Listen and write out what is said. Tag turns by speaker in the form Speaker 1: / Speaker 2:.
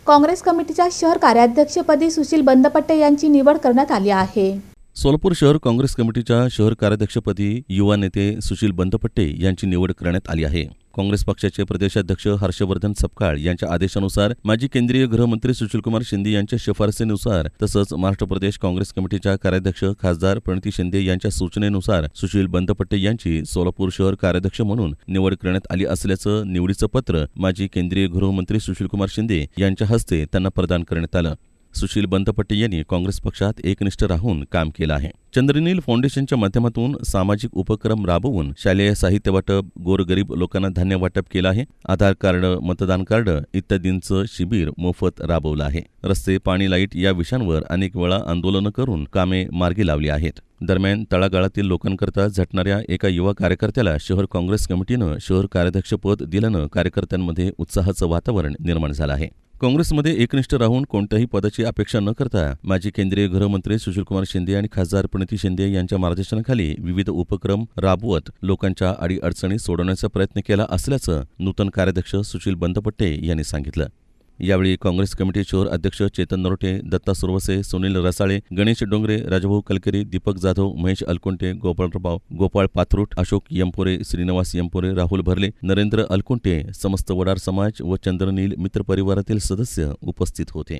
Speaker 1: काँग्रेस कमिटीच्या शहर कार्याध्यक्षपदी सुशील बंदपट्टे यांची निवड करण्यात आली आहे।
Speaker 2: सोलापूर शहर काँग्रेस कमिटीच्या शहर कार्याध्यक्षपदी युवा नेते सुशील बंदपट्टे यांची निवड करण्यात आली आहे। काँग्रेस पक्षाचे प्रदेशाध्यक्ष हर्षवर्धन सपकाळ यांच्या आदेशानुसार माजी केंद्रीय गृहमंत्री सुशीलकुमार शिंदे यांच्या शिफारसीनुसार तसंच महाराष्ट्र प्रदेश काँग्रेस कमिटीच्या कार्याध्यक्ष खासदार प्रणिती शिंदे यांच्या सूचनेनुसार सुशील बंदपट्टे यांची सोलापूर शहर कार्याध्यक्ष म्हणून निवड करण्यात आली असल्याचं निवडीचं पत्र माजी केंद्रीय गृहमंत्री सुशीलकुमार शिंदे यांच्या हस्ते त्यांना प्रदान करण्यात आलं। सुशील बंदपट्टे यांनी काँग्रेस पक्षात एकनिष्ठ राहून काम केलं आहे। चंद्रनील फाउंडेशनच्या माध्यमातून सामाजिक उपक्रम राबवून शालेय साहित्य वाटप, गोरगरीब लोकांना धान्य वाटप केलं आहे। आधार कार्ड, मतदान कार्ड इत्यादींचं शिबिर मोफत राबवलं आहे। रस्ते, पाणी, लाईट या विषयांवर अनेक वेळा आंदोलनं करून कामे मार्गी लावली आहेत। दरम्यान तळागाळातील लोकांकरता झटणाऱ्या एका युवा कार्यकर्त्याला शहर काँग्रेस कमिटीनं शहर कार्याध्यक्षपद दिल्यानं कार्यकर्त्यांमध्ये उत्साहाचं वातावरण निर्माण झालं आहे। काँग्रेसमध्ये एकनिष्ठ राहून कोणत्याही पदाची अपेक्षा न करता माजी केंद्रीय गृहमंत्री सुशीलकुमार शिंदे आणि खासदार प्रणिती शिंदे यांच्या मार्गदर्शनाखाली विविध उपक्रम राबवत लोकांच्या अडीअडचणी सोडवण्याचा प्रयत्न केला असल्याचं नूतन कार्याध्यक्ष सुशील बंदपट्टे यांनी सांगितलं। यावेळी काँग्रेस कमिटी शहर अध्यक्ष चेतन नरोटे, दत्ता सुरवसे, सुनील रसाळे, गणेश डोंगरे, राजभाऊ कलकरी, दीपक जाधव, महेश अलकुंटे, गोपाळ पाथरूट, अशोक यंपोरे, श्रीनिवास यंपोरे, राहुल भरले, नरेंद्र अलकुंटे, समस्त वडार समाज व चंद्रनील मित्र परिवारातील सदस्य उपस्थित होते।